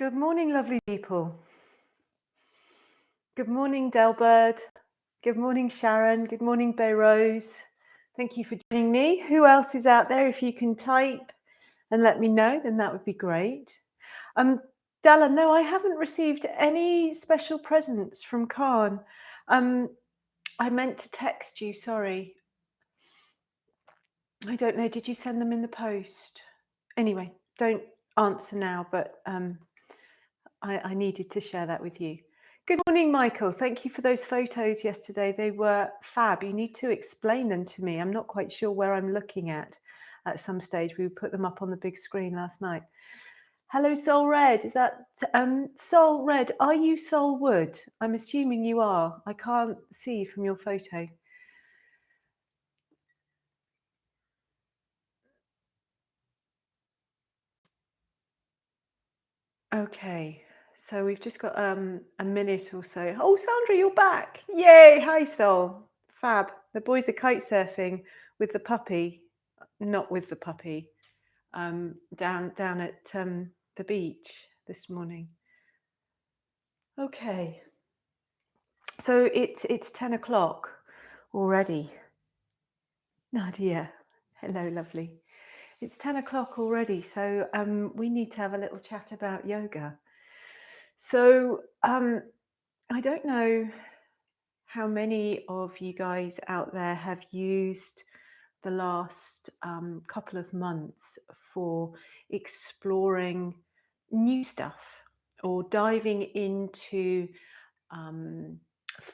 Good morning, lovely people. Good morning, Delbert. Good morning, Sharon. Good morning, Bayrose. Thank you for joining me. Who else is out there? If you can type and let me know, then that would be great. Dalla, no, I haven't received any special presents from Khan. I meant to text you, sorry. I don't know, did you send them in the post? Anyway, don't answer now, but I needed to share that with you. Good morning, Michael. Thank you for those photos yesterday. They were fab. You need to explain them to me. I'm not quite sure where I'm looking at some stage. We put them up on the big screen last night. Hello, Soul Red. Is that Soul Red? Are you Soul Wood? I'm assuming you are. I can't see from your photo. Okay. So we've just got a minute or so. Oh, Sandra, you're back. Yay. Hi, Soul. Fab. The boys are kite surfing with the puppy, not with the puppy, down at the beach this morning. Okay. So it's 10 o'clock already. Nadia. Hello, lovely. It's 10 o'clock already. So we need to have a little chat about yoga. So I don't know how many of you guys out there have used the last couple of months for exploring new stuff or diving into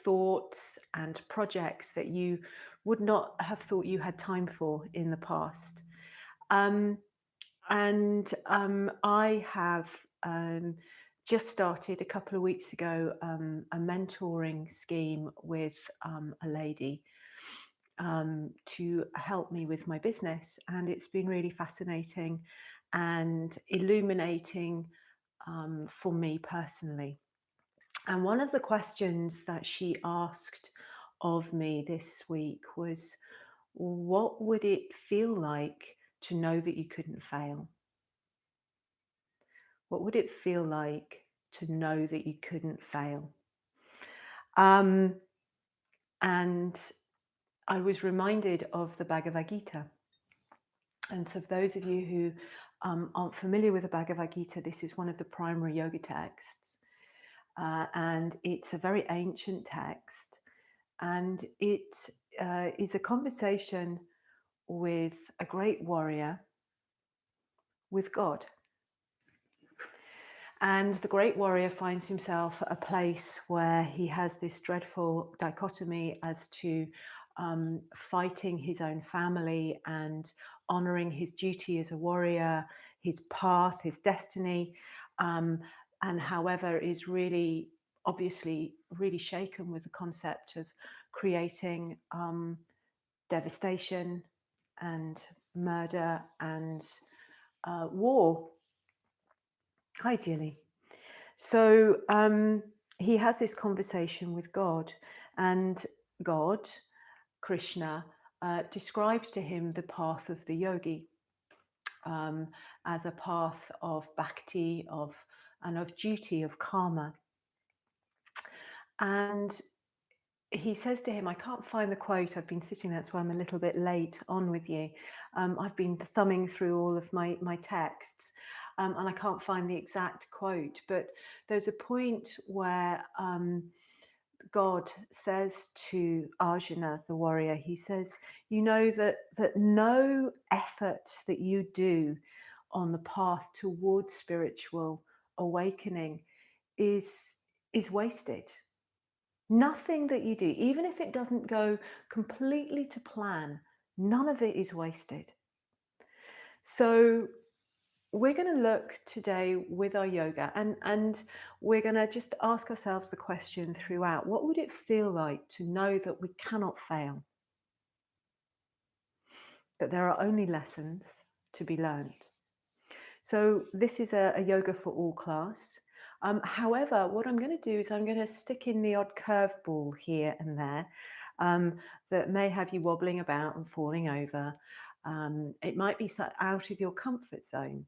thoughts and projects that you would not have thought you had time for in the past. I have just started a couple of weeks ago a mentoring scheme with a lady to help me with my business, and it's been really fascinating and illuminating for me personally. And one of the questions that she asked of me this week was, what would it feel like to know that you couldn't fail? What would it feel like to know that you couldn't fail? And I was reminded of the Bagavad Gita. And so for those of you who aren't familiar with the Bagavad Gita, this is one of the primary yoga texts. And it's a very ancient text. And it is a conversation with a great warrior with God. And the great warrior finds himself at a place where he has this dreadful dichotomy as to fighting his own family and honoring his duty as a warrior, his path, his destiny, and however is really, obviously, really shaken with the concept of creating devastation and murder and war. Hi, Jilly. So he has this conversation with God, and God, Krishna, describes to him the path of the yogi as a path of bhakti, and of duty, of karma. And he says to him, I can't find the quote. I've been sitting, that's why I'm a little bit late on with you. I've been thumbing through all of my texts. And I can't find the exact quote, but there's a point where God says to Arjuna, the warrior, he says, you know that no effort that you do on the path towards spiritual awakening is wasted. Nothing that you do, even if it doesn't go completely to plan, none of it is wasted. So we're going to look today with our yoga, and we're going to just ask ourselves the question throughout, what would it feel like to know that we cannot fail? That there are only lessons to be learned. So this is a yoga for all class. However, what I'm going to do is I'm going to stick in the odd curveball here and there that may have you wobbling about and falling over. It might be out of your comfort zone.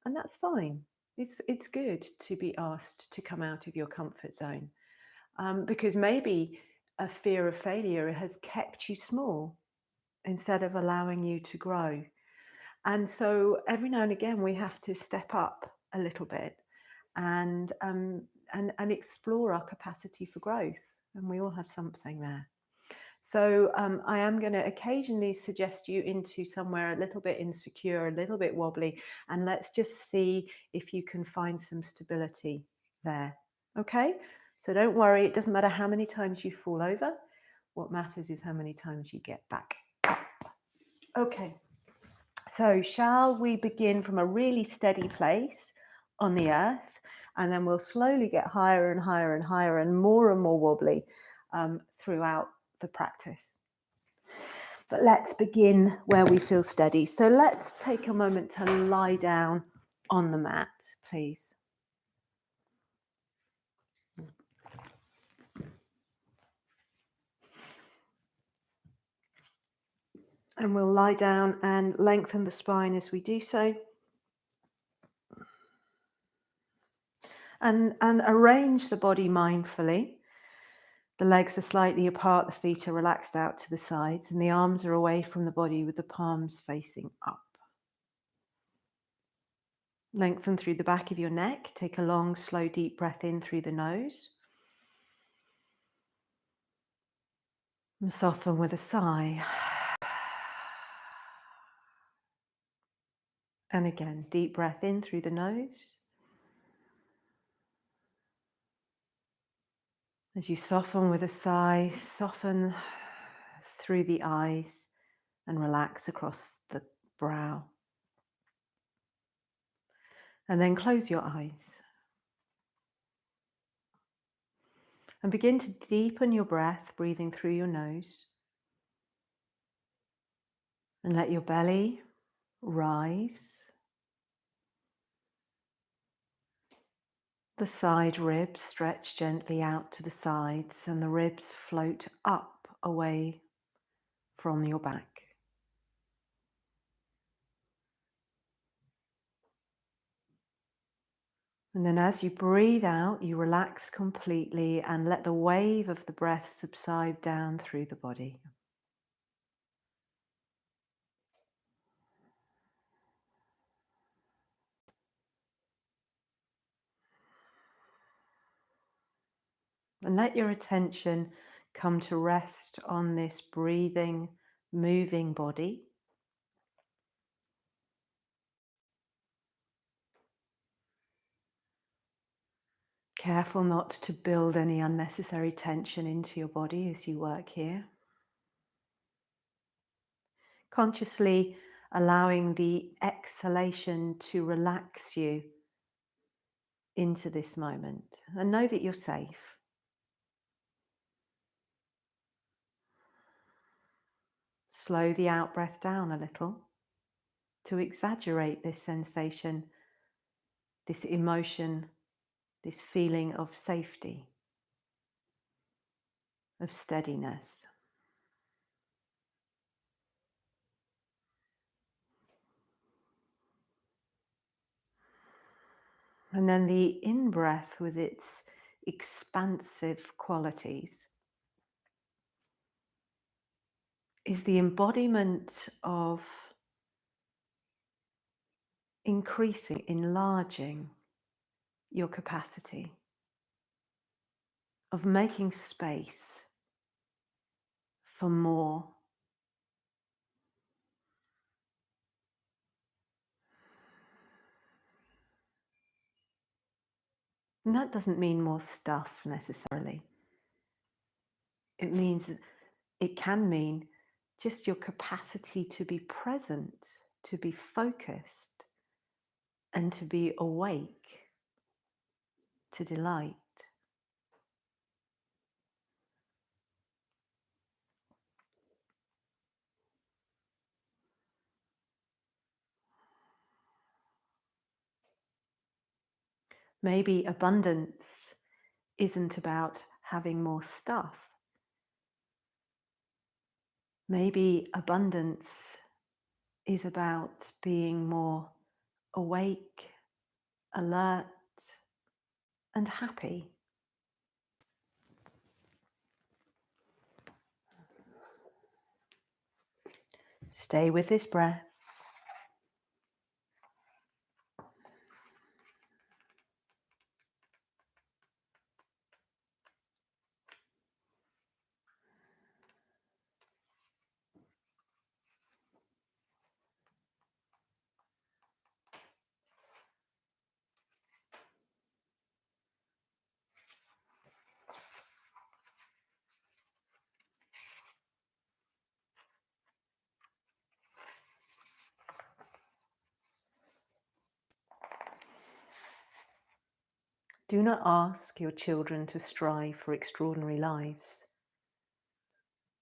And that's fine. It's good to be asked to come out of your comfort zone, because maybe a fear of failure has kept you small instead of allowing you to grow. And so every now and again, we have to step up a little bit and explore our capacity for growth. And we all have something there. So I am going to occasionally suggest you into somewhere a little bit insecure, a little bit wobbly, and let's just see if you can find some stability there. Okay? So don't worry, it doesn't matter how many times you fall over. What matters is how many times you get back up. Okay. So shall we begin from a really steady place on the earth, and then we'll slowly get higher and higher and higher and more wobbly throughout the practice. But let's begin where we feel steady. So let's take a moment to lie down on the mat, please. And we'll lie down and lengthen the spine as we do so. And arrange the body mindfully. The legs are slightly apart, the feet are relaxed out to the sides, and the arms are away from the body with the palms facing up. Lengthen through the back of your neck. Take a long, slow, deep breath in through the nose. And soften with a sigh. And again, deep breath in through the nose. As you soften with a sigh, soften through the eyes and relax across the brow. And then close your eyes. And begin to deepen your breath, breathing through your nose. And let your belly rise. The side ribs stretch gently out to the sides, and the ribs float up away from your back. And then as you breathe out, you relax completely and let the wave of the breath subside down through the body. And let your attention come to rest on this breathing, moving body. Careful not to build any unnecessary tension into your body as you work here. Consciously allowing the exhalation to relax you into this moment, and know that you're safe. Slow the out breath down a little to exaggerate this sensation, this emotion, this feeling of safety, of steadiness. And then the in-breath with its expansive qualities is the embodiment of increasing, enlarging your capacity, of making space for more. And that doesn't mean more stuff necessarily. It can mean just your capacity to be present, to be focused, and to be awake, to delight. Maybe abundance isn't about having more stuff. Maybe abundance is about being more awake, alert, and happy. Stay with this breath. Do not ask your children to strive for extraordinary lives.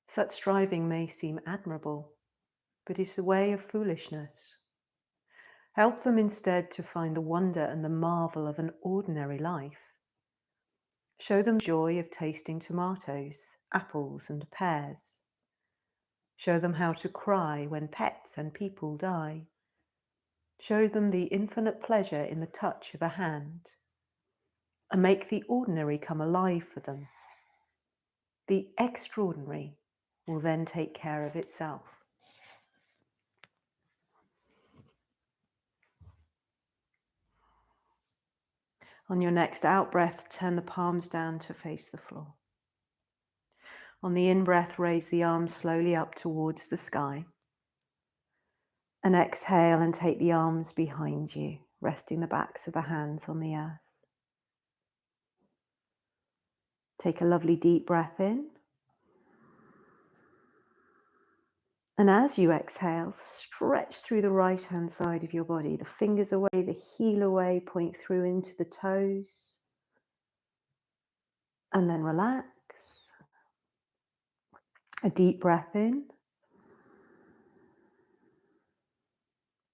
Such striving may seem admirable, but is a way of foolishness. Help them instead to find the wonder and the marvel of an ordinary life. Show them the joy of tasting tomatoes, apples, and pears. Show them how to cry when pets and people die. Show them the infinite pleasure in the touch of a hand, and make the ordinary come alive for them. The extraordinary will then take care of itself. On your next out-breath, turn the palms down to face the floor. On the in-breath, raise the arms slowly up towards the sky. And exhale and take the arms behind you, resting the backs of the hands on the earth. Take a lovely deep breath in. And as you exhale, stretch through the right-hand side of your body, the fingers away, the heel away, point through into the toes. And then relax. A deep breath in.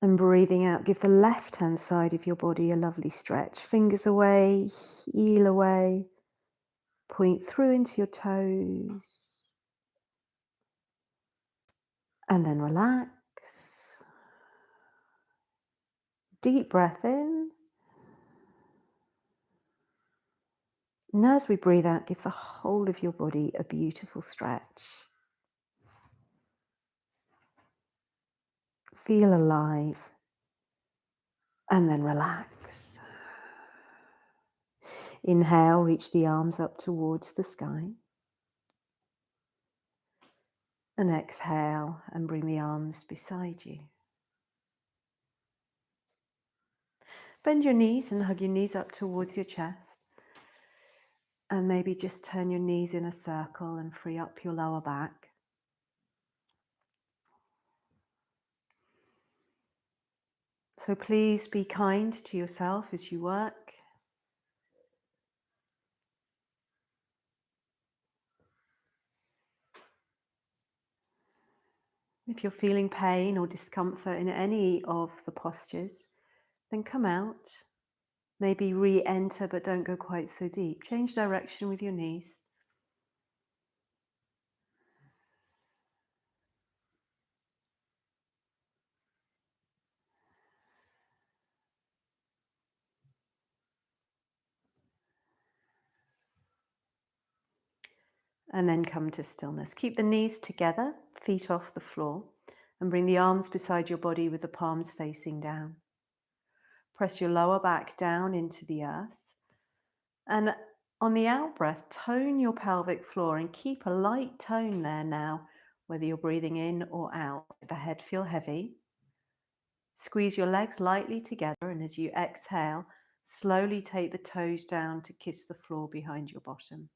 And breathing out, give the left-hand side of your body a lovely stretch. Fingers away, heel away, point through into your toes. And then relax. Deep breath in. And as we breathe out, give the whole of your body a beautiful stretch. Feel alive. And then relax. Inhale, reach the arms up towards the sky. And exhale and bring the arms beside you. Bend your knees and hug your knees up towards your chest. And maybe just turn your knees in a circle and free up your lower back. So please be kind to yourself as you work. If you're feeling pain or discomfort in any of the postures, then come out. Maybe re-enter, but don't go quite so deep. Change direction with your knees. And then come to stillness. Keep the knees together, feet off the floor, and bring the arms beside your body with the palms facing down. Press your lower back down into the earth. And on the out-breath, tone your pelvic floor and keep a light tone there now, whether you're breathing in or out. Let the head feel heavy. Squeeze your legs lightly together, and as you exhale, slowly take the toes down to kiss the floor behind your bottom.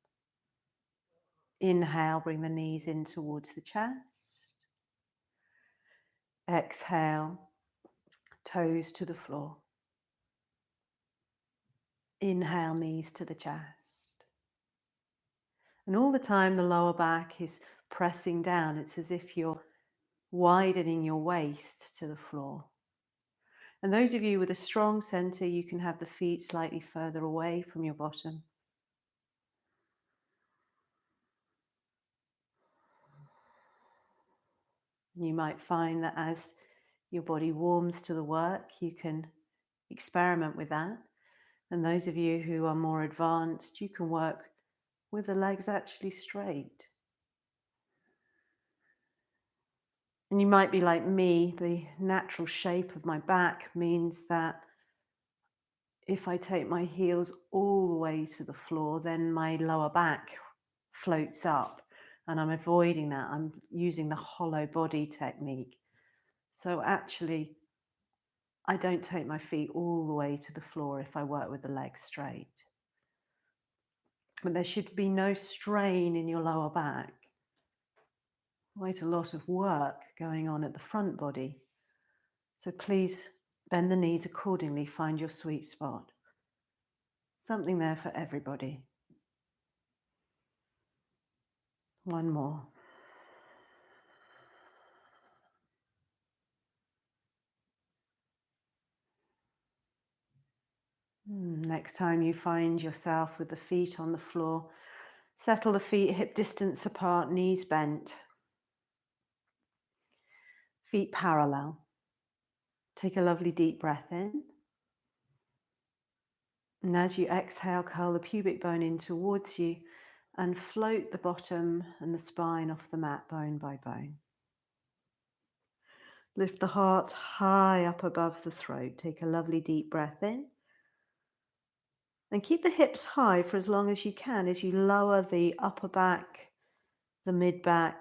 Inhale, bring the knees in towards the chest. Exhale, toes to the floor. Inhale, knees to the chest. And all the time the lower back is pressing down. It's as if you're widening your waist to the floor. And those of you with a strong center, you can have the feet slightly further away from your bottom. You might find that as your body warms to the work, you can Experiment with that. And those of you who are more advanced, you can work with the legs actually straight. And you might be like me, the natural shape of my back means that if I take my heels all the way to the floor, then my lower back floats up, and I'm avoiding that. I'm using the hollow body technique. So actually, I don't take my feet all the way to the floor if I work with the legs straight. But there should be no strain in your lower back. Quite a lot of work going on at the front body. So please bend the knees accordingly, find your sweet spot. Something there for everybody. One more. Next time you find yourself with the feet on the floor, settle the feet hip distance apart, knees bent, feet parallel. Take a lovely deep breath in. And as you exhale, curl the pubic bone in towards you and float the bottom and the spine off the mat bone by bone. Lift the heart high up above the throat. Take a lovely deep breath in. And keep the hips high for as long as you can as you lower the upper back, the mid back,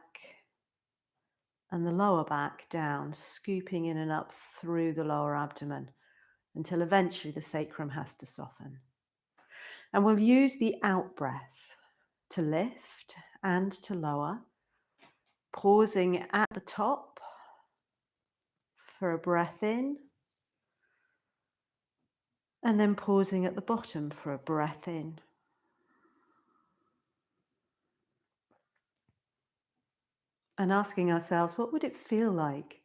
and the lower back down, scooping in and up through the lower abdomen until eventually the sacrum has to soften. And we'll use the out breath to lift and to lower, pausing at the top for a breath in, and then pausing at the bottom for a breath in. And asking ourselves, what would it feel like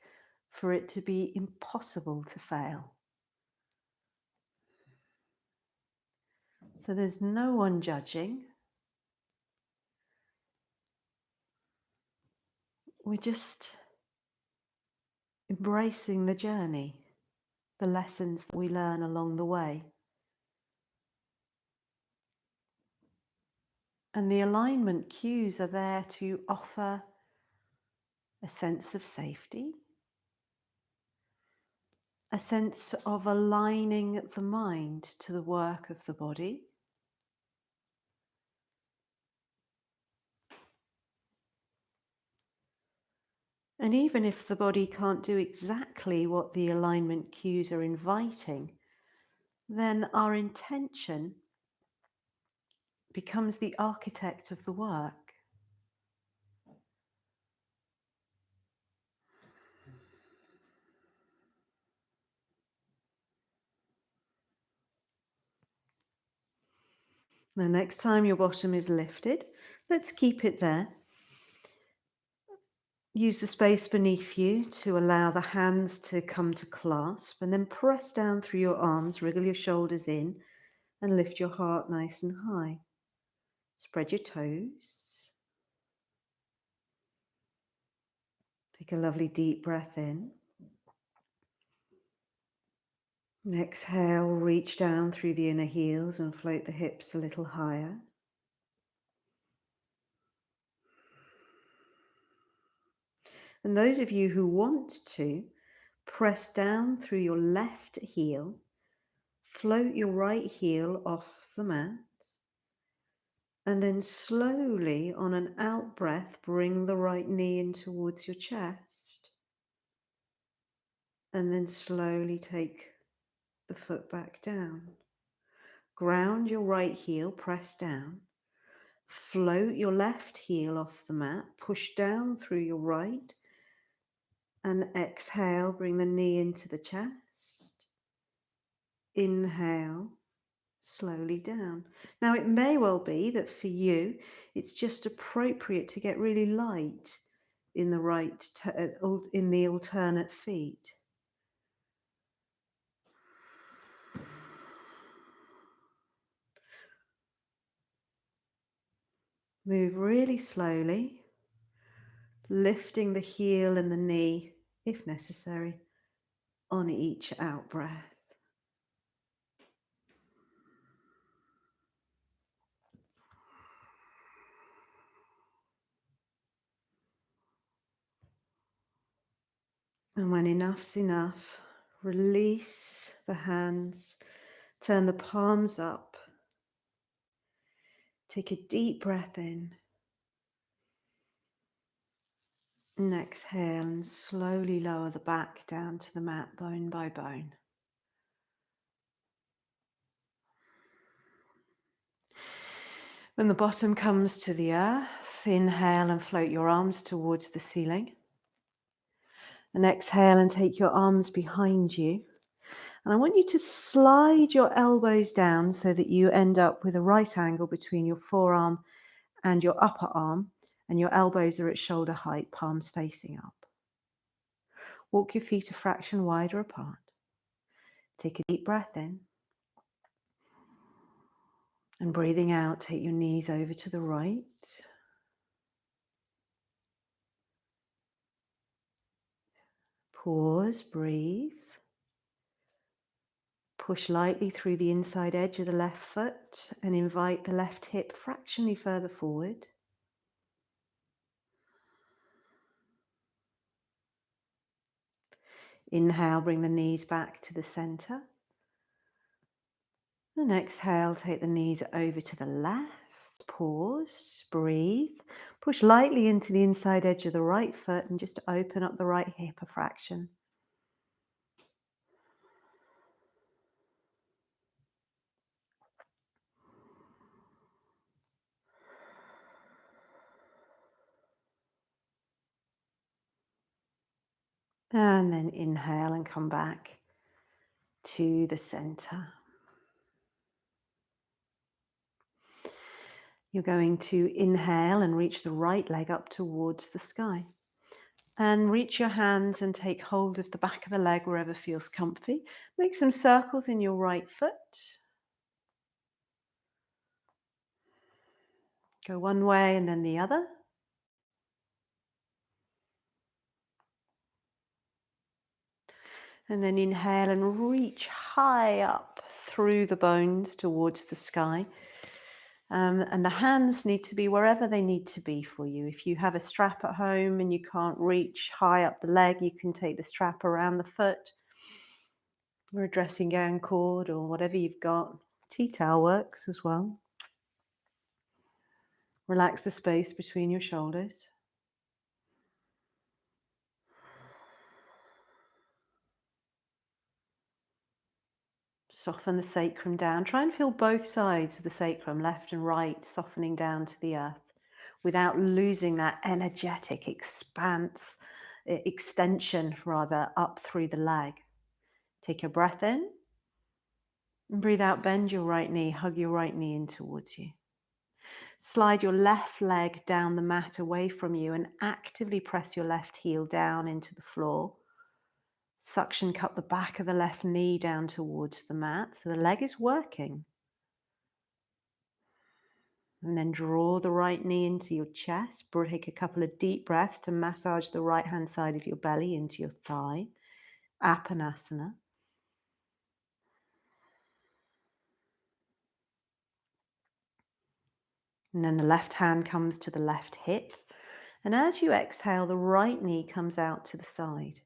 for it to be impossible to fail? So there's no one judging. We're just embracing the journey, the lessons that we learn along the way. And the alignment cues are there to offer a sense of safety, a sense of aligning the mind to the work of the body. And even if the body can't do exactly what the alignment cues are inviting, then our intention becomes the architect of the work. The next time your bottom is lifted, let's keep it there. Use the space beneath you to allow the hands to come to clasp, and then press down through your arms, wriggle your shoulders in, and lift your heart nice and high. Spread your toes. Take a lovely deep breath in. And exhale, reach down through the inner heels and float the hips a little higher. And those of you who want to, press down through your left heel, float your right heel off the mat, and then slowly, on an out breath, bring the right knee in towards your chest. And then slowly take the foot back down. Ground your right heel, press down. Float your left heel off the mat, push down through your right, and exhale, bring the knee into the chest. Inhale, slowly down. Now it may well be that for you, it's just appropriate to get really light in the in the alternate feet. Move really slowly, lifting the heel and the knee, if necessary, on each out breath. And when enough's enough, release the hands, turn the palms up. Take a deep breath in. And exhale and slowly lower the back down to the mat, bone by bone. When the bottom comes to the earth, inhale and float your arms towards the ceiling. And exhale and take your arms behind you. And I want you to slide your elbows down so that you end up with a right angle between your forearm and your upper arm, and your elbows are at shoulder height, palms facing up. Walk your feet a fraction wider apart. Take a deep breath in. And breathing out, take your knees over to the right. Pause, breathe. Push lightly through the inside edge of the left foot and invite the left hip fractionally further forward. Inhale, bring the knees back to the center. Then exhale, take the knees over to the left. Pause, breathe. Push lightly into the inside edge of the right foot and just open up the right hip a fraction. And then inhale and come back to the center. You're going to inhale and reach the right leg up towards the sky. And reach your hands and take hold of the back of the leg wherever feels comfy. Make some circles in your right foot. Go one way and then the other. And then inhale and reach high up through the bones towards the sky. And the hands need to be wherever they need to be for you. If you have a strap at home and you can't reach high up the leg, you can take the strap around the foot, or a dressing gown cord, or whatever you've got. Tea towel works as well. Relax the space between your shoulders. Soften the sacrum down. Try and feel both sides of the sacrum, left and right, softening down to the earth without losing that energetic extension rather, up through the leg. Take your breath in and breathe out. Bend your right knee, hug your right knee in towards you. Slide your left leg down the mat away from you and actively press your left heel down into the floor. Suction cup the back of the left knee down towards the mat so the leg is working. And then draw the right knee into your chest. Take a couple of deep breaths to massage the right hand side of your belly into your thigh. Apanasana. And then the left hand comes to the left hip. And as you exhale, the right knee comes out to the side.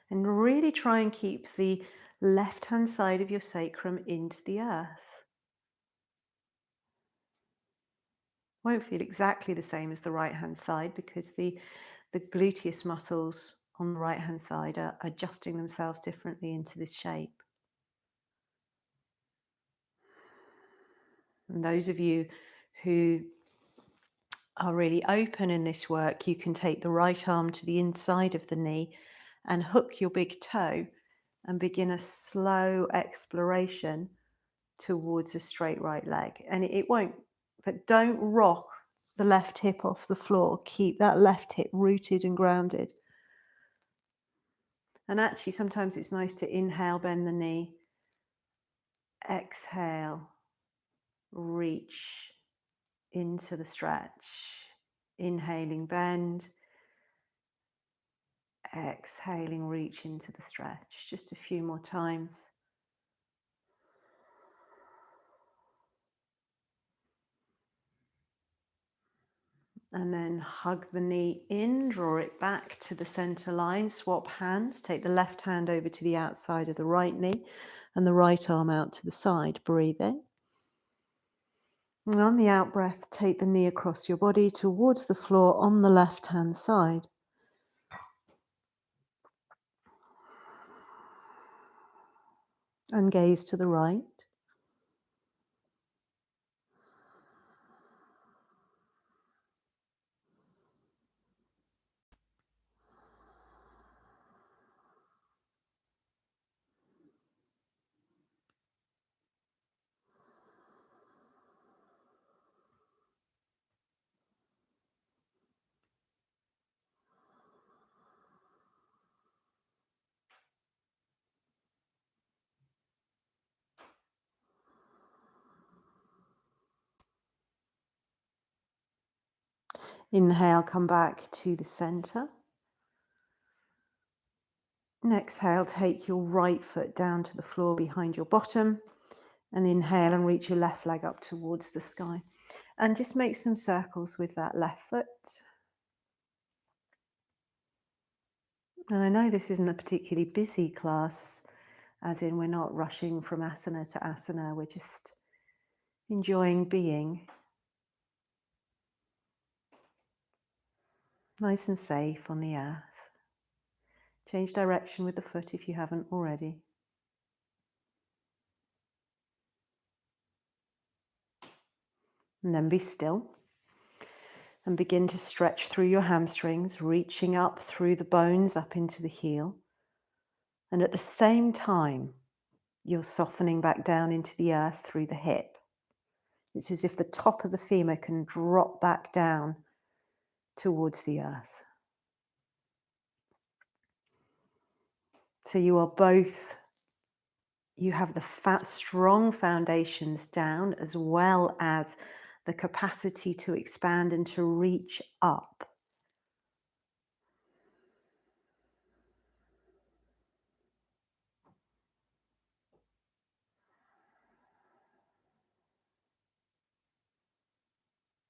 And really try and keep the left-hand side of your sacrum into the earth. Won't feel exactly the same as the right-hand side because the gluteus muscles on the right-hand side are adjusting themselves differently into this shape. And those of you who are really open in this work, you can take the right arm to the inside of the knee and hook your big toe and begin a slow exploration towards a straight right leg. And it won't, but don't rock the left hip off the floor. Keep that left hip rooted and grounded. And actually, sometimes it's nice to inhale, bend the knee, exhale, reach into the stretch. Inhaling, bend. Exhaling, reach into the stretch. Just a few more times. And then hug the knee in, draw it back to the center line, swap hands, take the left hand over to the outside of the right knee and the right arm out to the side. Breathe in. And on the out breath, take the knee across your body towards the floor on the left hand side. And gaze to the right. Inhale, come back to the center. And exhale, take your right foot down to the floor behind your bottom. And inhale and reach your left leg up towards the sky. And just make some circles with that left foot. And I know this isn't a particularly busy class, as in we're not rushing from asana to asana, we're just enjoying being. Nice and safe on the earth. Change direction with the foot if you haven't already. And then be still. And begin to stretch through your hamstrings, reaching up through the bones up into the heel. And at the same time, you're softening back down into the earth through the hip. It's as if the top of the femur can drop back down towards the earth. So you are both, you have the strong foundations down as well as the capacity to expand and to reach up.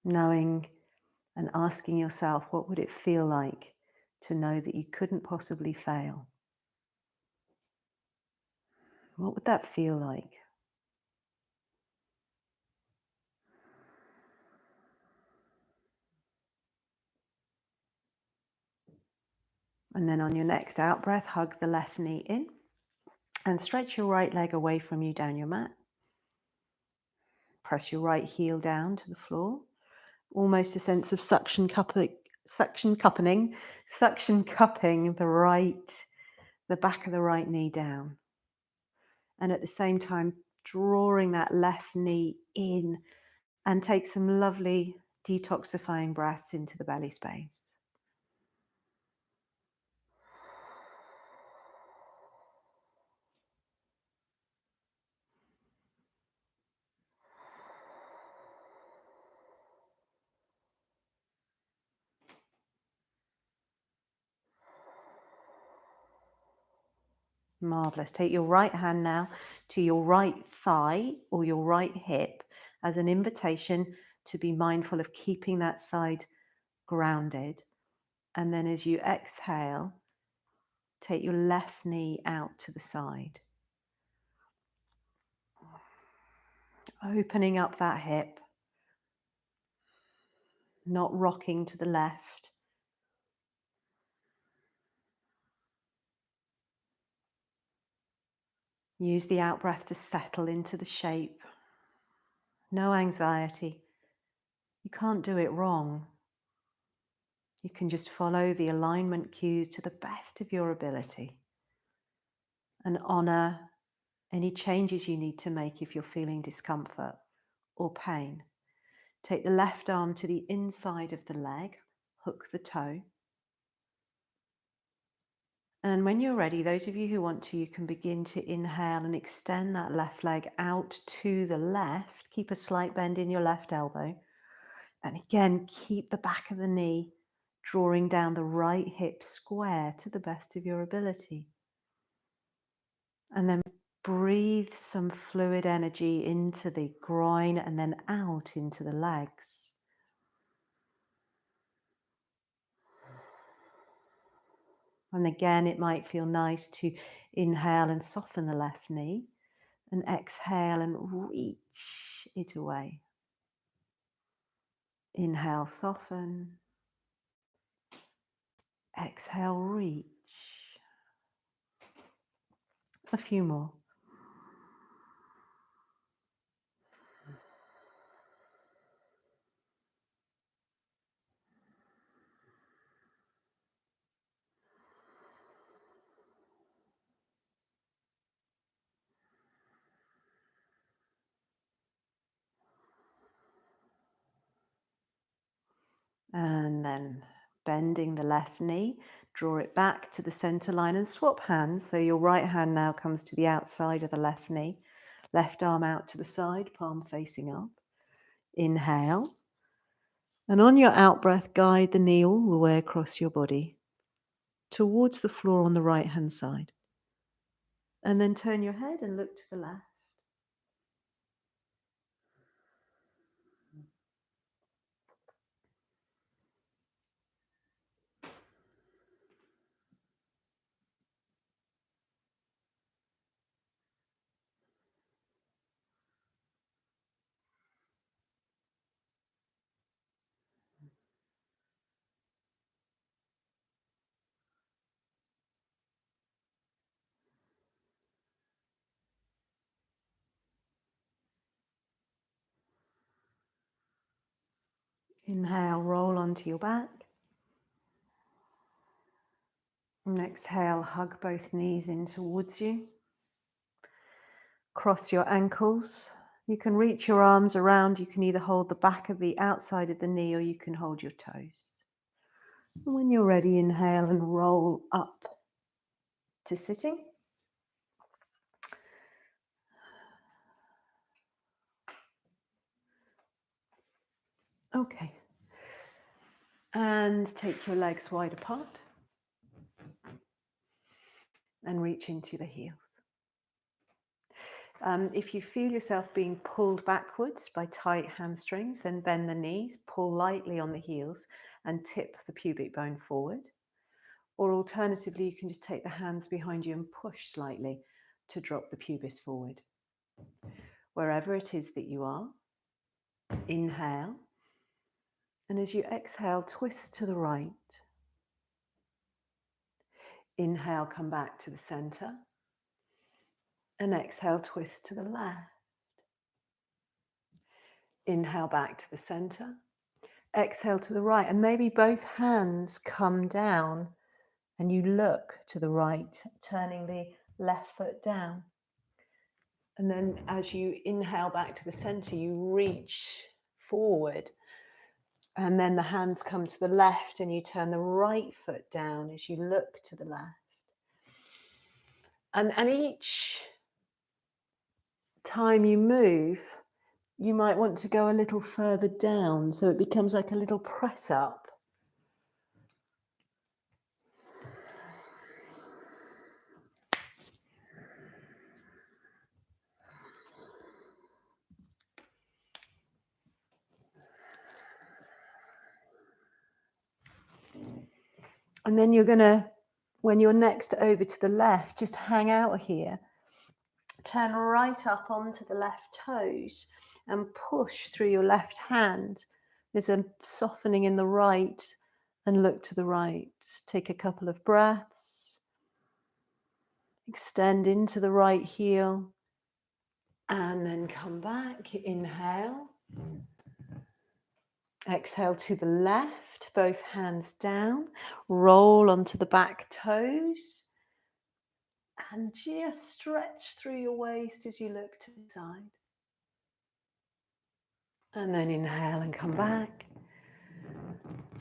Knowing and asking yourself, what would it feel like to know that you couldn't possibly fail? What would that feel like? And then on your next out breath, hug the left knee in and stretch your right leg away from you down your mat. Press your right heel down to the floor. Almost a sense of suction cupping the back of the right knee down. And at the same time, drawing that left knee in, and take some lovely detoxifying breaths into the belly space. Marvelous. Take your right hand now to your right thigh or your right hip as an invitation to be mindful of keeping that side grounded. And then as you exhale, take your left knee out to the side. Opening up that hip, not rocking to the left. Use the out breath to settle into the shape. No anxiety. You can't do it wrong. You can just follow the alignment cues to the best of your ability and honor any changes you need to make if you're feeling discomfort or pain. Take the left arm to the inside of the leg, hook the toe. And when you're ready, those of you who want to, you can begin to inhale and extend that left leg out to the left. Keep a slight bend in your left elbow. And again, keep the back of the knee drawing down the right hip square to the best of your ability. And then breathe some fluid energy into the groin and then out into the legs. And again, it might feel nice to inhale and soften the left knee, and exhale and reach it away. Inhale, soften. Exhale, reach. A few more. And then bending the left knee, draw it back to the center line and swap hands. So your right hand now comes to the outside of the left knee, left arm out to the side, palm facing up. Inhale. And on your out breath, guide the knee all the way across your body towards the floor on the right hand side. And then turn your head and look to the left. Inhale, roll onto your back. And exhale, hug both knees in towards you. Cross your ankles. You can reach your arms around. You can either hold the back of the outside of the knee or you can hold your toes. And when you're ready, inhale and roll up to sitting. Okay. And take your legs wide apart and reach into the heels. If you feel yourself being pulled backwards by tight hamstrings, then bend the knees, pull lightly on the heels and tip the pubic bone forward. Or alternatively, you can just take the hands behind you and push slightly to drop the pubis forward. Wherever it is that you are, inhale. And as you exhale, twist to the right. Inhale, come back to the center. And exhale, twist to the left. Inhale back to the center. Exhale to the right. And maybe both hands come down and you look to the right, turning the left foot down. And then as you inhale back to the center, you reach forward. And then the hands come to the left and you turn the right foot down as you look to the left. And each time you move, you might want to go a little further down, so it becomes like a little press up. And then you're going to, when you're next over to the left, just hang out here. Turn right up onto the left toes and push through your left hand. There's a softening in the right and look to the right. Take a couple of breaths. Extend into the right heel and then come back. Inhale. Exhale to the left, both hands down. Roll onto the back toes. And just stretch through your waist as you look to the side. And then inhale and come back.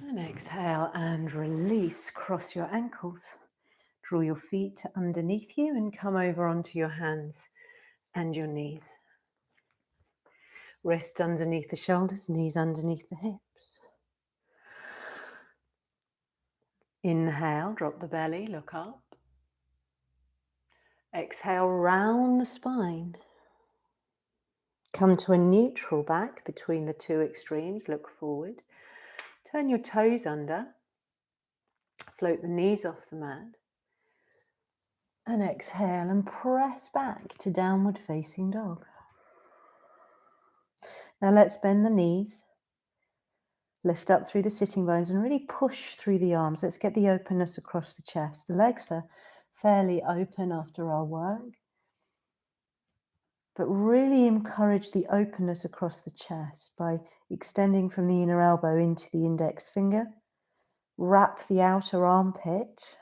And exhale and release. Cross your ankles. Draw your feet underneath you and come over onto your hands and your knees. Wrists underneath the shoulders, knees underneath the hips. Inhale, drop the belly, look up. Exhale, round the spine. Come to a neutral back between the two extremes, look forward. Turn your toes under. Float the knees off the mat. And exhale and press back to downward facing dog. Now let's bend the knees. Lift up through the sitting bones and really push through the arms. Let's get the openness across the chest. The legs are fairly open after our work. But really encourage the openness across the chest by extending from the inner elbow into the index finger. Wrap the outer armpit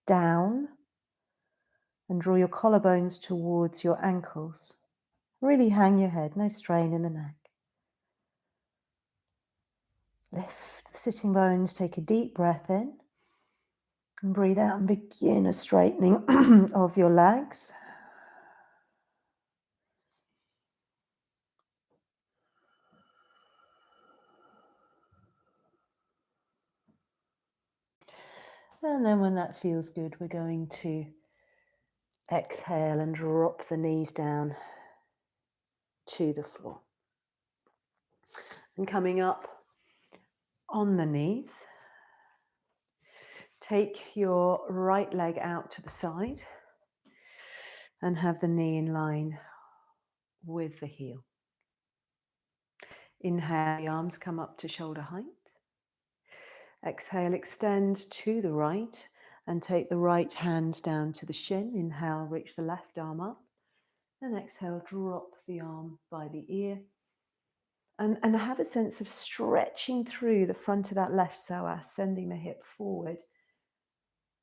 down and draw your collarbones towards your ankles. Really hang your head, no strain in the neck. Lift the sitting bones, take a deep breath in and breathe out and begin a straightening of your legs. And then when that feels good, we're going to exhale and drop the knees down to the floor. And coming up on the knees, take your right leg out to the side and have the knee in line with the heel. Inhale, the arms come up to shoulder height. Exhale, extend to the right and take the right hand down to the shin. Inhale, reach the left arm up. And exhale, drop the arm by the ear. And have a sense of stretching through the front of that left psoas, sending the hip forward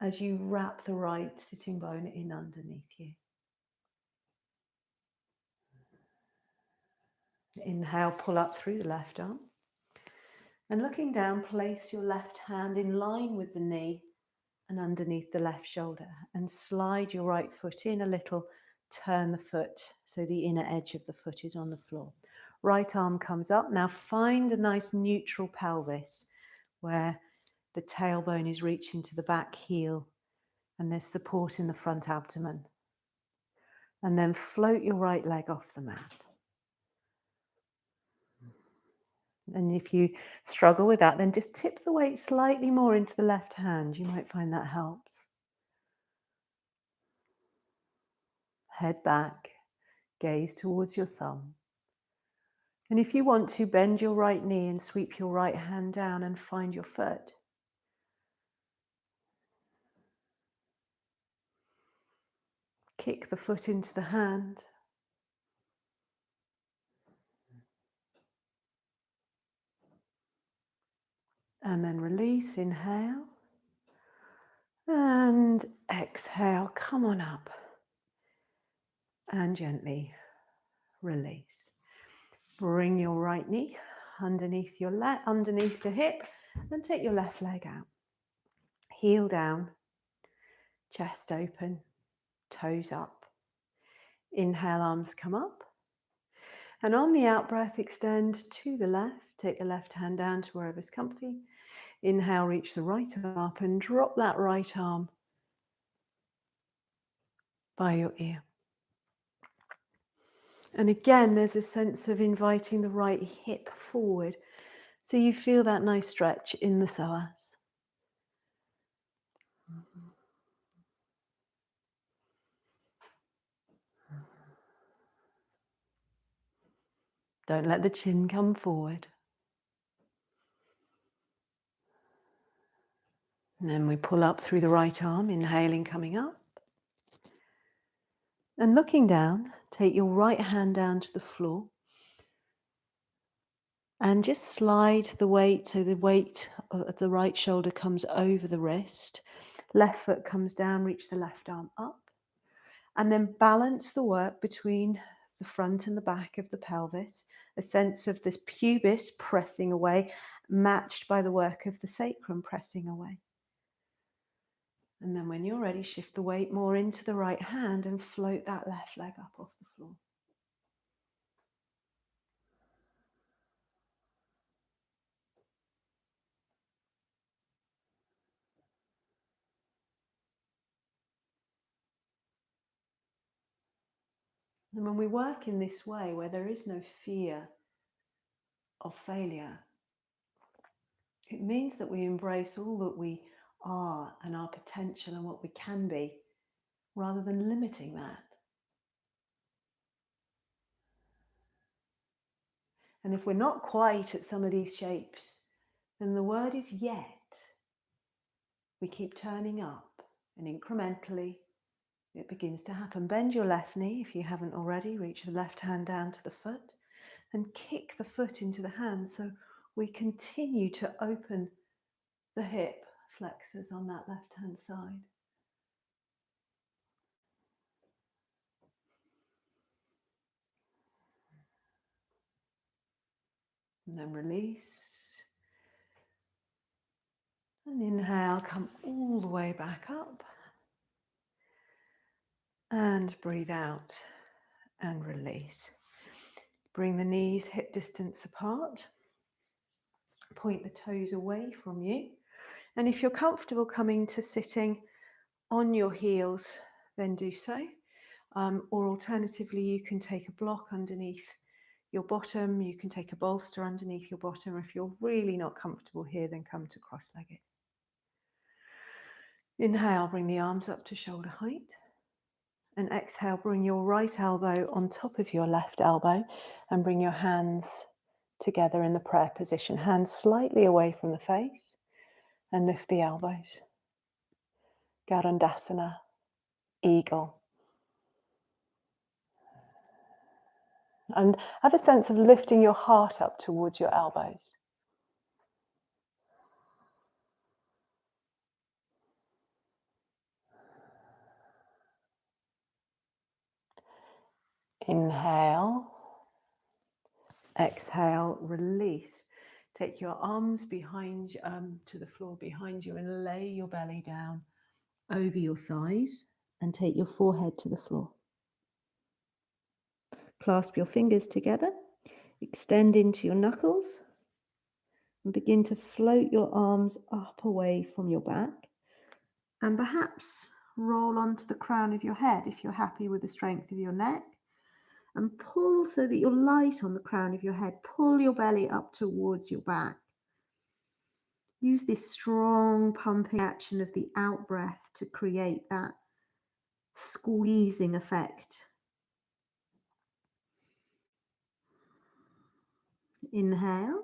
as you wrap the right sitting bone in underneath you. Inhale, pull up through the left arm. And looking down, place your left hand in line with the knee and underneath the left shoulder. And slide your right foot in a little, turn the foot so the inner edge of the foot is on the floor. Right arm comes up. Now find a nice neutral pelvis where the tailbone is reaching to the back heel and there's support in the front abdomen. And then float your right leg off the mat. And if you struggle with that, then just tip the weight slightly more into the left hand. You might find that helps. Head back, gaze towards your thumb. And if you want to, bend your right knee and sweep your right hand down and find your foot. Kick the foot into the hand. And then release, inhale. And exhale, come on up. And gently release. Bring your right knee underneath your underneath the hip and take your left leg out. Heel down, chest open, toes up. Inhale, arms come up. And on the out breath, extend to the left. Take the left hand down to wherever's comfy. Inhale, reach the right arm up and drop that right arm by your ear. And again, there's a sense of inviting the right hip forward. So you feel that nice stretch in the psoas. Don't let the chin come forward. And then we pull up through the right arm, inhaling, coming up. And looking down, take your right hand down to the floor. And just slide the weight, so the weight of the right shoulder comes over the wrist. Left foot comes down, reach the left arm up. And then balance the work between the front and the back of the pelvis. A sense of this pubis pressing away, matched by the work of the sacrum pressing away. And then when you're ready, shift the weight more into the right hand and float that left leg up off the floor. And when we work in this way, where there is no fear of failure, it means that we embrace all that we are and our potential and what we can be, rather than limiting that. And if we're not quite at some of these shapes, then the word is yet. We keep turning up, and incrementally it begins to happen. Bend your left knee if you haven't already. Reach the left hand down to the foot and kick the foot into the hand, so we continue to open the hip flexors on that left hand side. And then release. And inhale, come all the way back up. And breathe out and release. Bring the knees hip distance apart. Point the toes away from you. And if you're comfortable coming to sitting on your heels, then do so. Or alternatively, you can take a block underneath your bottom. You can take a bolster underneath your bottom. If you're really not comfortable here, then come to cross-legged. Inhale, bring the arms up to shoulder height. And exhale, bring your right elbow on top of your left elbow and bring your hands together in the prayer position. Hands slightly away from the face and lift the elbows. Garandasana, eagle. And have a sense of lifting your heart up towards your elbows. Inhale, exhale, release. Take your arms behind to the floor behind you and lay your belly down over your thighs and take your forehead to the floor. Clasp your fingers together, extend into your knuckles and begin to float your arms up away from your back and perhaps roll onto the crown of your head if you're happy with the strength of your neck. And pull so that you're light on the crown of your head. Pull your belly up towards your back. Use this strong pumping action of the out breath to create that squeezing effect. Inhale.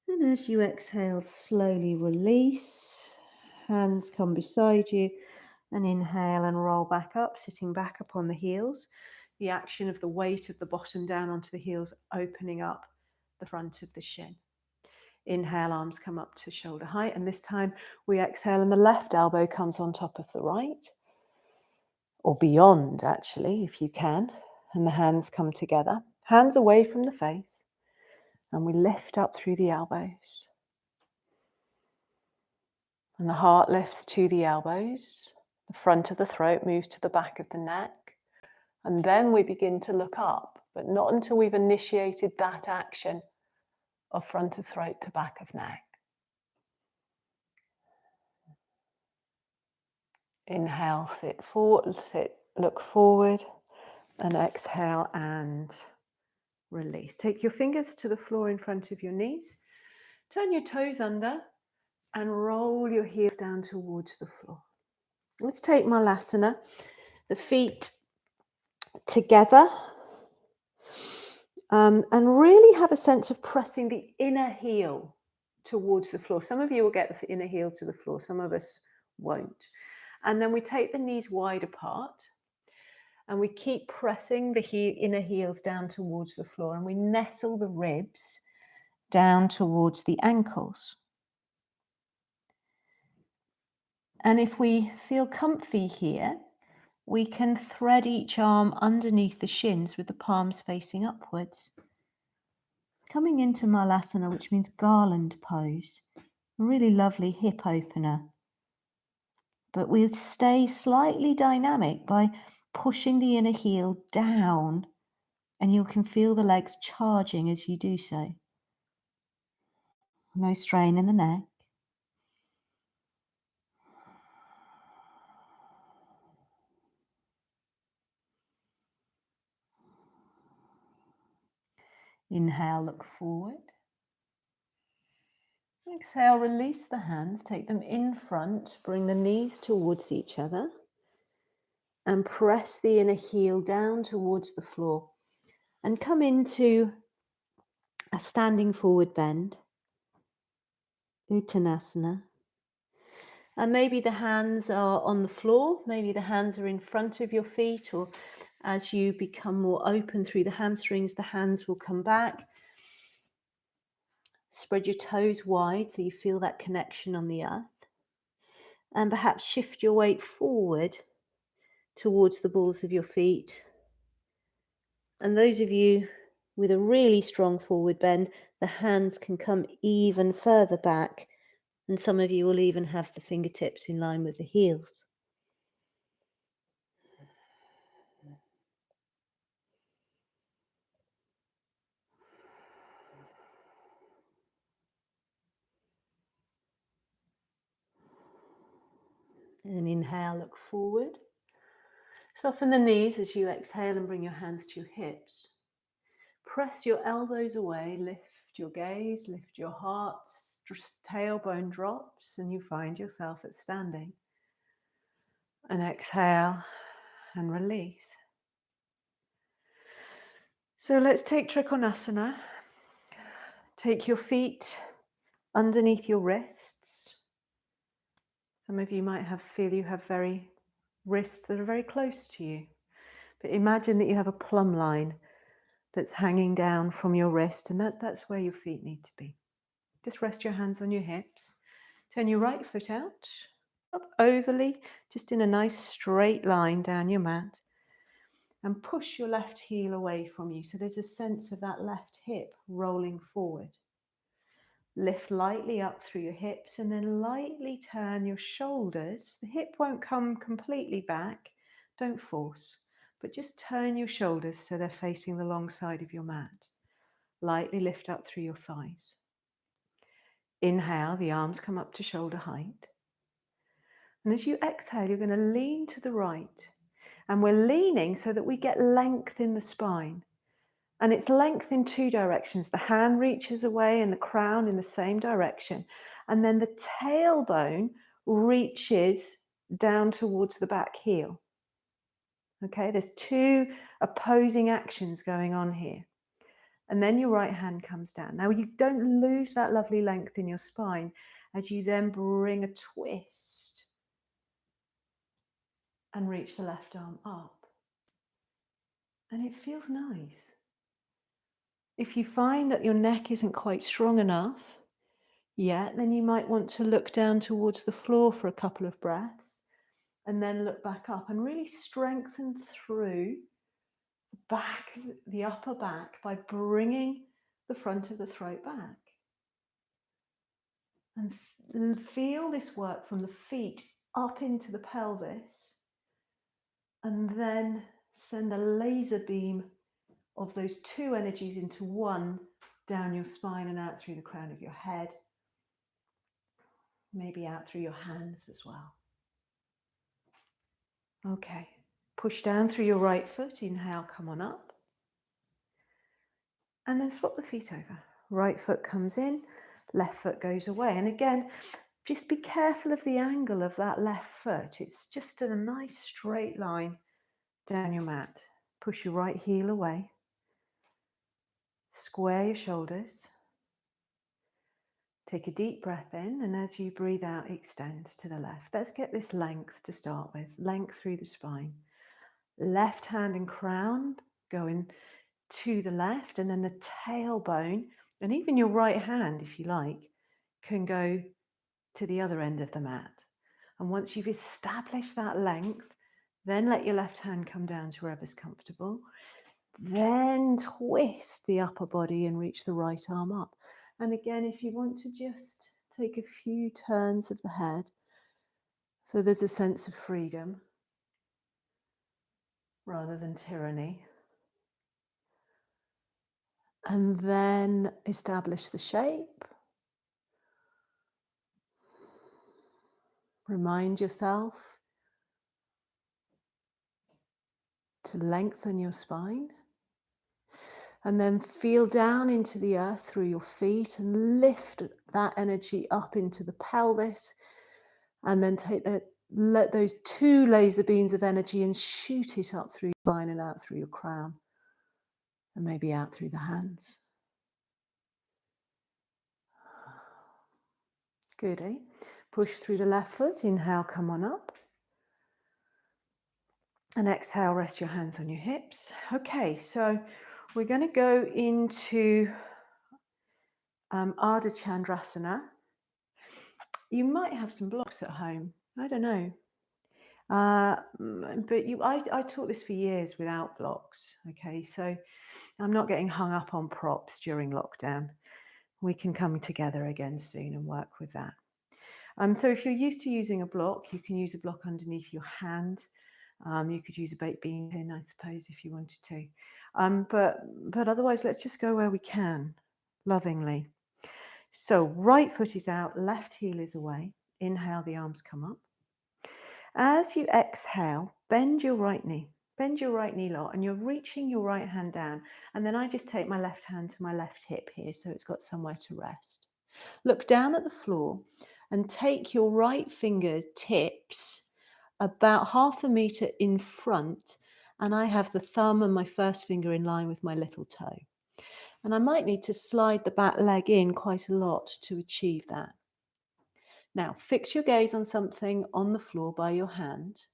And as you exhale, slowly release. Hands come beside you. And inhale and roll back up, sitting back upon the heels. The action of the weight of the bottom down onto the heels, opening up the front of the shin. Inhale, arms come up to shoulder height, and this time we exhale and the left elbow comes on top of the right, or beyond actually, if you can, and the hands come together. Hands away from the face, and we lift up through the elbows. And the heart lifts to the elbows, the front of the throat moves to the back of the neck. And then we begin to look up, but not until we've initiated that action of front of throat to back of neck. Inhale, sit forward, look forward, and exhale and release. Take your fingers to the floor in front of your knees. Turn your toes under and roll your heels down towards the floor. Let's take Malasana, the feet together. And really have a sense of pressing the inner heel towards the floor. Some of you will get the inner heel to the floor, some of us won't. And then we take the knees wide apart and we keep pressing the inner heels down towards the floor, and we nestle the ribs down towards the ankles. And if we feel comfy here, we can thread each arm underneath the shins with the palms facing upwards. Coming into Malasana, which means garland pose, a really lovely hip opener. But we'll stay slightly dynamic by pushing the inner heel down, and you can feel the legs charging as you do so. No strain in the neck. Inhale, look forward. Exhale, release the hands, take them in front, bring the knees towards each other and press the inner heel down towards the floor and come into a standing forward bend, Uttanasana. And maybe the hands are on the floor, maybe the hands are in front of your feet, or as you become more open through the hamstrings, the hands will come back. Spread your toes wide so you feel that connection on the earth. And perhaps shift your weight forward towards the balls of your feet. And those of you with a really strong forward bend, the hands can come even further back. And some of you will even have the fingertips in line with the heels. And inhale, look forward. Soften the knees as you exhale and bring your hands to your hips. Press your elbows away, lift your gaze, lift your heart, tailbone drops, and you find yourself at standing. And exhale and release. So let's take Trikonasana. Take your feet underneath your wrists. Some of you might feel you have wrists that are very close to you. But imagine that you have a plumb line that's hanging down from your wrist, and that's where your feet need to be. Just rest your hands on your hips. Turn your right foot out, up overly, just in a nice straight line down your mat. And push your left heel away from you. So there's a sense of that left hip rolling forward. Lift lightly up through your hips and then lightly turn your shoulders. The hip won't come completely back. Don't force, but just turn your shoulders so they're facing the long side of your mat. Lightly lift up through your thighs. Inhale, the arms come up to shoulder height. And as you exhale, you're going to lean to the right. And we're leaning so that we get length in the spine. And it's length in two directions. The hand reaches away and the crown in the same direction. And then the tailbone reaches down towards the back heel. Okay, there's two opposing actions going on here. And then your right hand comes down. Now you don't lose that lovely length in your spine as you then bring a twist and reach the left arm up. And it feels nice. If you find that your neck isn't quite strong enough yet, then you might want to look down towards the floor for a couple of breaths and then look back up and really strengthen through back, the upper back, by bringing the front of the throat back. And feel this work from the feet up into the pelvis, and then send a laser beam of those two energies into one down your spine and out through the crown of your head, maybe out through your hands as well. Okay, push down through your right foot, inhale, come on up, and then swap the feet over. Right foot comes in, left foot goes away, and again, just be careful of the angle of that left foot. It's just a nice straight line down your mat. Push your right heel away. Square your shoulders. Take a deep breath in, and as you breathe out, extend to the left. Let's get this length to start with. Length through the spine. Left hand and crown going to the left, and then the tailbone, and even your right hand, if you like, can go to the other end of the mat. And once you've established that length, then let your left hand come down to wherever's comfortable. Then twist the upper body and reach the right arm up. And again, if you want to just take a few turns of the head, so there's a sense of freedom rather than tyranny. And then establish the shape. Remind yourself to lengthen your spine. And then feel down into the earth through your feet and lift that energy up into the pelvis. And then let those 2 laser beams of energy and shoot it up through your spine and out through your crown. And maybe out through the hands. Good, eh? Push through the left foot. Inhale, come on up. And exhale, rest your hands on your hips. Okay, so we're going to go into Ardha Chandrasana. You might have some blocks at home. I don't know. But I taught this for years without blocks. Okay, so I'm not getting hung up on props during lockdown. We can come together again soon and work with that. So if you're used to using a block, you can use a block underneath your hand. You could use a baked bean tin, I suppose, if you wanted to. But otherwise, let's just go where we can, lovingly. So right foot is out, left heel is away. Inhale, the arms come up. As you exhale, bend your right knee. Bend your right knee lot, and you're reaching your right hand down. And then I just take my left hand to my left hip here, so it's got somewhere to rest. Look down at the floor and take your right fingertips about 1/2 meter in front, and I have the thumb and my first finger in line with my little toe. And I might need to slide the back leg in quite a lot to achieve that. Now, fix your gaze on something on the floor by your hand,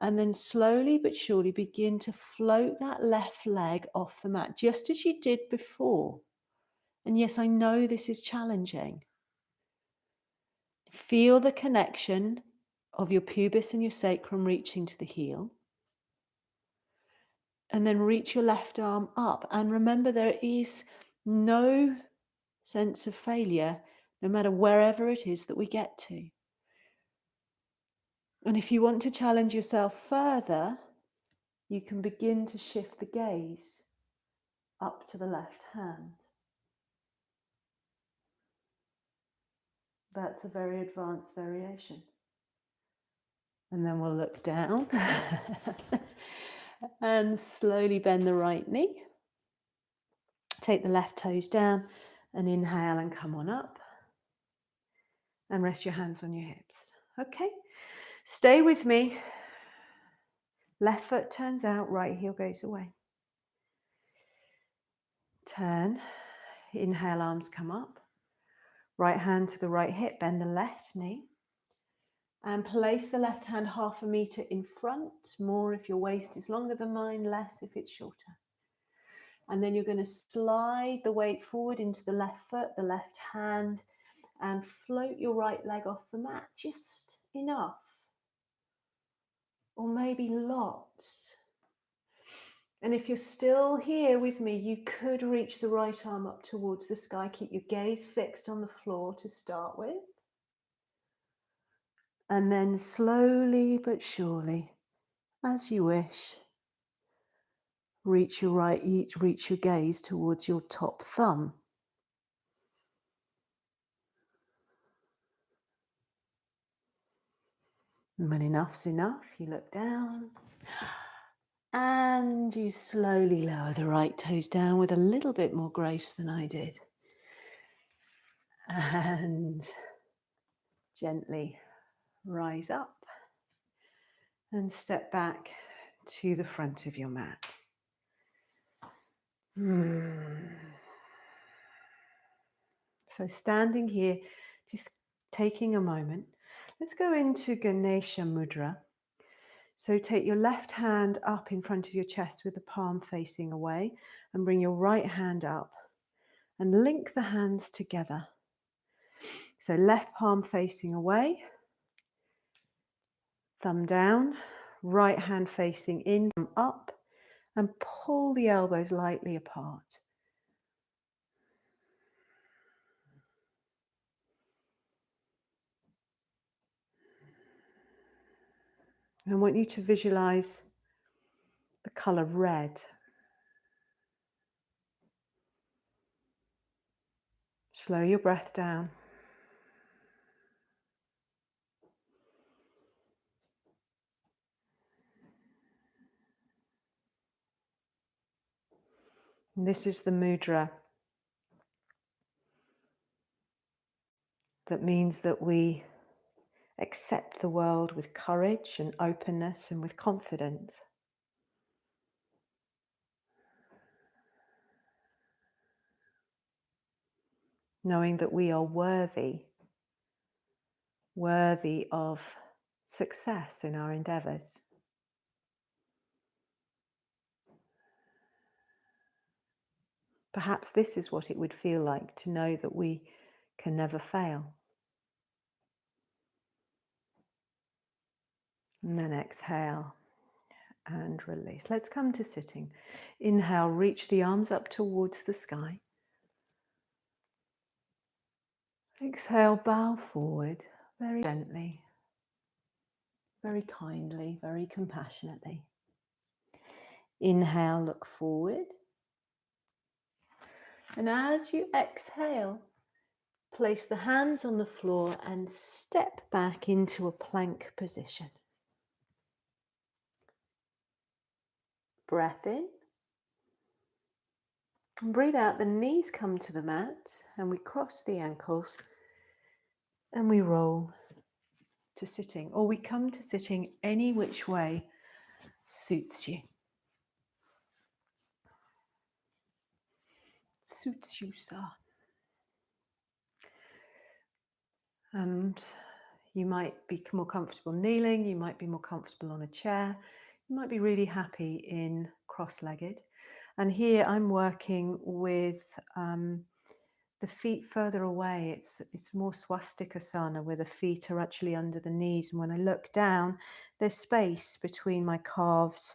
and then slowly but surely begin to float that left leg off the mat, just as you did before. And yes, I know this is challenging. Feel the connection of your pubis and your sacrum reaching to the heel. And then reach your left arm up. And remember, there is no sense of failure, no matter wherever it is that we get to. And if you want to challenge yourself further, you can begin to shift the gaze up to the left hand. That's a very advanced variation. And then we'll look down and slowly bend the right knee. Take the left toes down and inhale and come on up. And rest your hands on your hips. Okay, stay with me. Left foot turns out, right heel goes away. Turn, inhale, arms come up. Right hand to the right hip, bend the left knee. And place the left hand 1/2 meter in front, more if your waist is longer than mine, less if it's shorter. And then you're going to slide the weight forward into the left foot, the left hand, and float your right leg off the mat, just enough. Or maybe lots. And if you're still here with me, you could reach the right arm up towards the sky. Keep your gaze fixed on the floor to start with. And then slowly but surely, as you wish, reach your gaze towards your top thumb. And when enough's enough, you look down and you slowly lower the right toes down with a little bit more grace than I did. And gently rise up and step back to the front of your mat. So standing here, just taking a moment, let's go into Ganesha Mudra. So take your left hand up in front of your chest with the palm facing away and bring your right hand up and link the hands together. So left palm facing away, thumb down, right hand facing in, thumb up, and pull the elbows lightly apart. I want you to visualize the color red. Slow your breath down. And this is the mudra that means that we accept the world with courage and openness and with confidence. Knowing that we are worthy of success in our endeavors. Perhaps this is what it would feel like to know that we can never fail. And then exhale and release. Let's come to sitting. Inhale, reach the arms up towards the sky. Exhale, bow forward very gently, very kindly, very compassionately. Inhale, look forward. And as you exhale, place the hands on the floor and step back into a plank position. Breath in. And breathe out, the knees come to the mat and we cross the ankles and we roll to sitting, or we come to sitting any which way suits you. Suits you, sir. And you might be more comfortable kneeling, you might be more comfortable on a chair, you might be really happy in cross-legged. And here I'm working with the feet further away. It's more swastikasana, where the feet are actually under the knees. And when I look down, there's space between my calves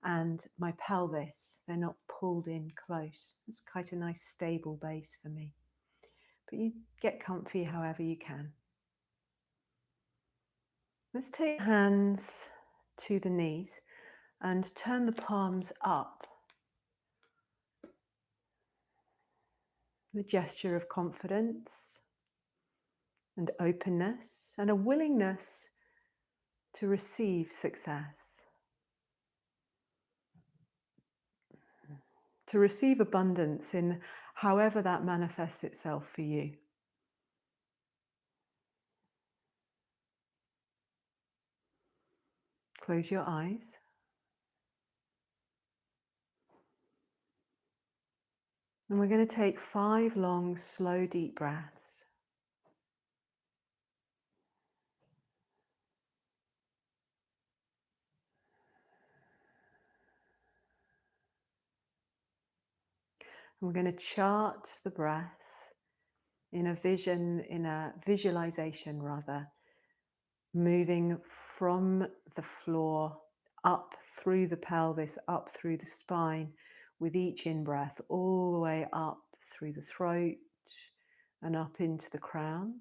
and my pelvis. They're not pulled in close. It's quite a nice stable base for me. But you get comfy however you can. Let's take hands to the knees and turn the palms up. The gesture of confidence and openness and a willingness to receive success, to receive abundance in however that manifests itself for you. Close your eyes. And we're going to take 5 long, slow, deep breaths. And we're going to chart the breath in a visualization rather, moving from the floor up through the pelvis, up through the spine, with each in-breath, all the way up through the throat and up into the crown.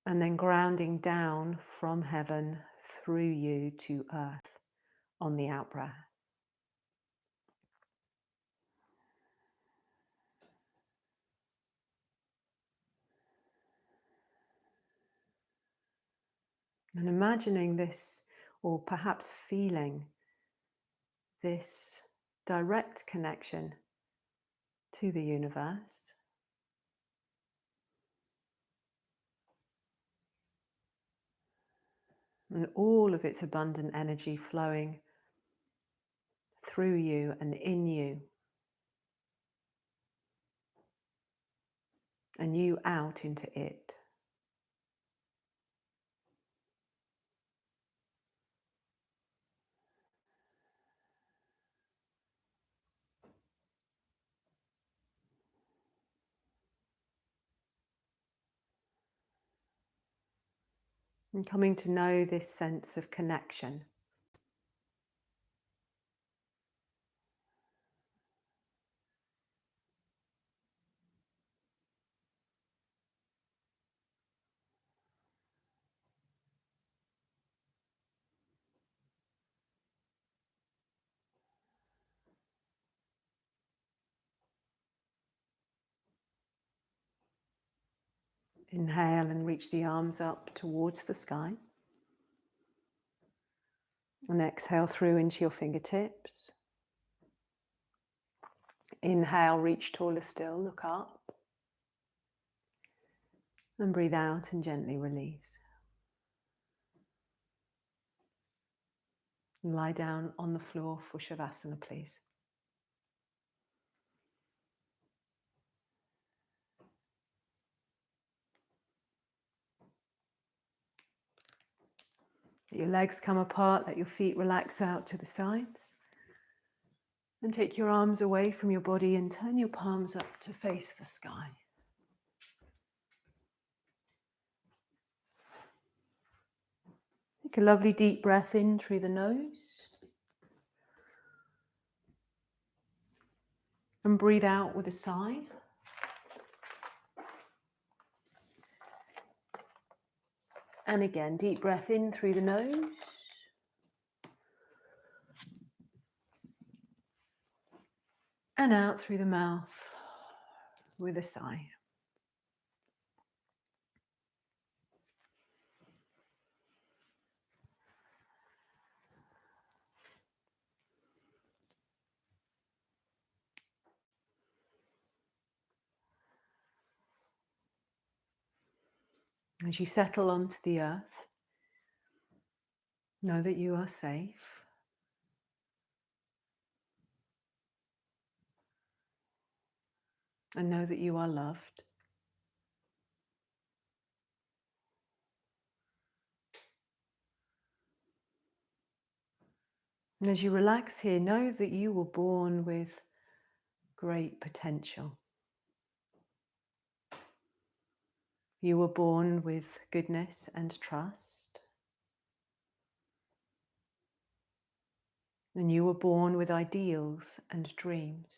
And then grounding down from heaven through you to earth on the out-breath. And imagining this, or perhaps feeling this direct connection to the universe. And all of its abundant energy flowing through you and in you. And you out into it. And coming to know this sense of connection. Inhale and reach the arms up towards the sky. And exhale through into your fingertips. Inhale, reach taller still, look up. And breathe out and gently release. And lie down on the floor for Shavasana, please. Let your legs come apart, let your feet relax out to the sides. And take your arms away from your body and turn your palms up to face the sky. Take a lovely deep breath in through the nose. And breathe out with a sigh. And again, deep breath in through the nose. And out through the mouth with a sigh. As you settle onto the earth, know that you are safe. And know that you are loved. And as you relax here, know that you were born with great potential. You were born with goodness and trust. And you were born with ideals and dreams.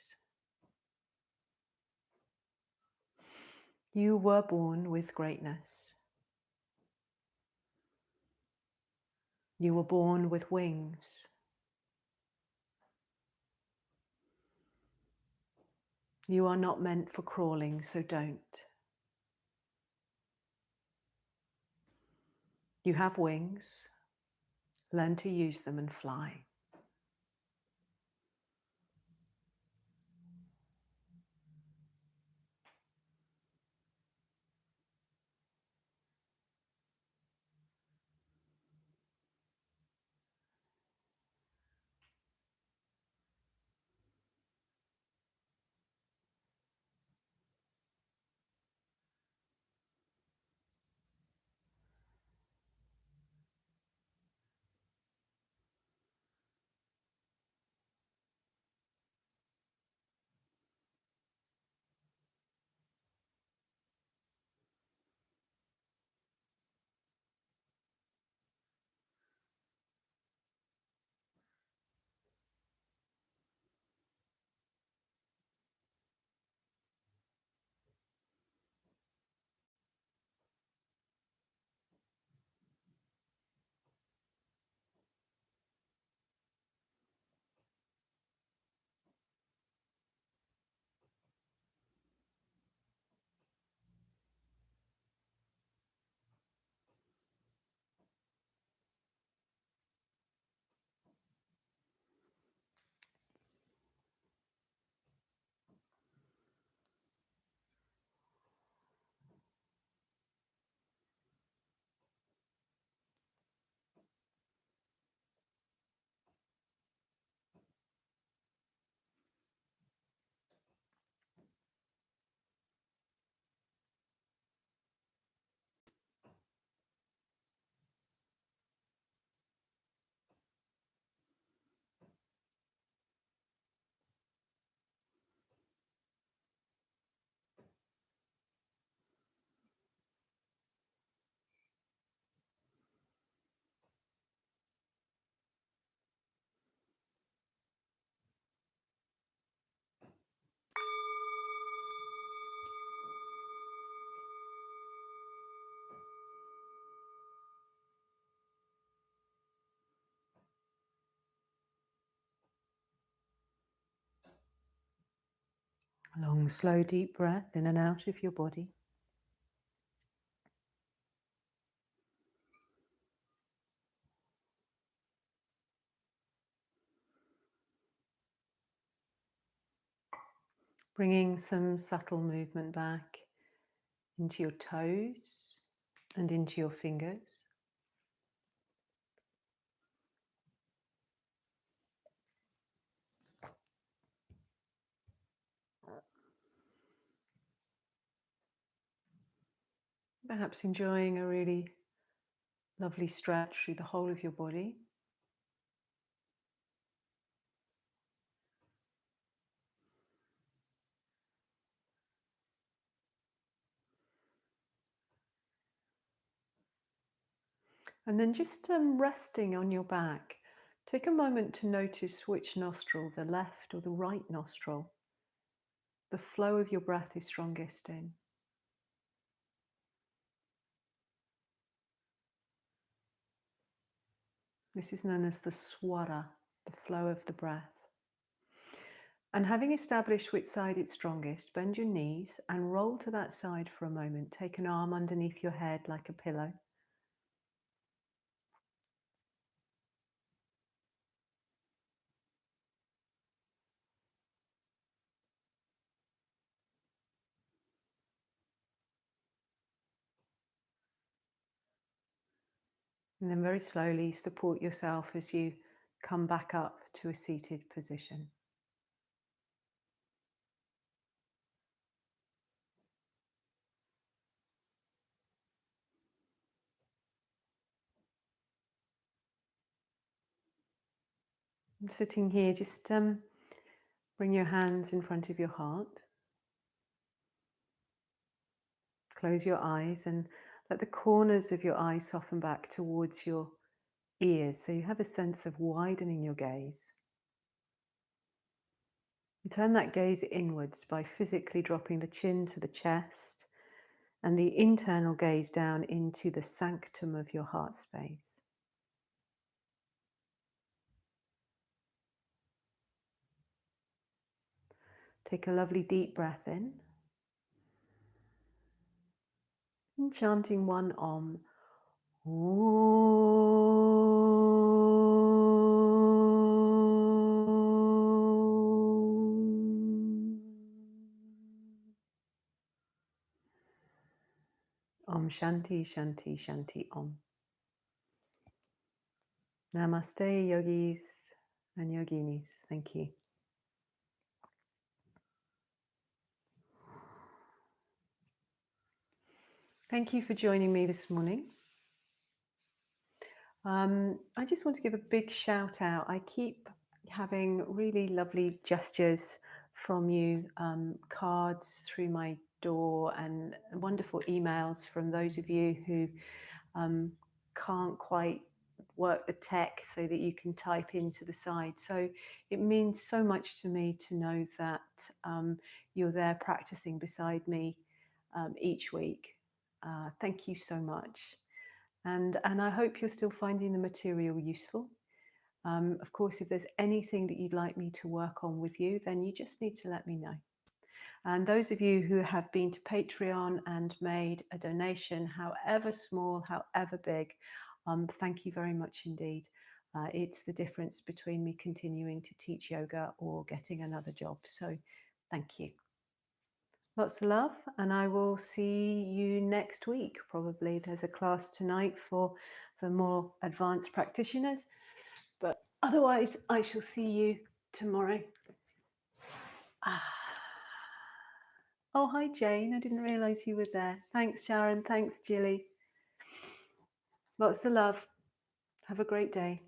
You were born with greatness. You were born with wings. You are not meant for crawling, so don't. You have wings. Learn to use them and fly. Long, slow, deep breath in and out of your body. Bringing some subtle movement back into your toes and into your fingers. Perhaps enjoying a really lovely stretch through the whole of your body. And then just resting on your back, take a moment to notice which nostril, the left or the right nostril, the flow of your breath is strongest in. This is known as the swara, the flow of the breath. And having established which side it's strongest, bend your knees and roll to that side for a moment. Take an arm underneath your head like a pillow. And then very slowly support yourself as you come back up to a seated position. And sitting here, just bring your hands in front of your heart. Close your eyes and let the corners of your eyes soften back towards your ears, so you have a sense of widening your gaze. And turn that gaze inwards by physically dropping the chin to the chest and the internal gaze down into the sanctum of your heart space. Take a lovely deep breath in. And chanting one Om. Om Shanti Shanti Shanti Om. Namaste, yogis and yoginis. Thank you. Thank you for joining me this morning. I just want to give a big shout out. I keep having really lovely gestures from you, cards through my door and wonderful emails from those of you who can't quite work the tech so that you can type into the side. So it means so much to me to know that you're there practicing beside me each week. Thank you so much. And I hope you're still finding the material useful. Of course, if there's anything that you'd like me to work on with you, then you just need to let me know. And those of you who have been to Patreon and made a donation, however small, however big, thank you very much indeed. It's the difference between me continuing to teach yoga or getting another job. So thank you. Lots of love, and I will see you next week. Probably there's a class tonight for more advanced practitioners, but otherwise I shall see you tomorrow. Oh, hi Jane, I didn't realise you were there. Thanks Sharon, thanks Jilly. Lots of love. Have a great day.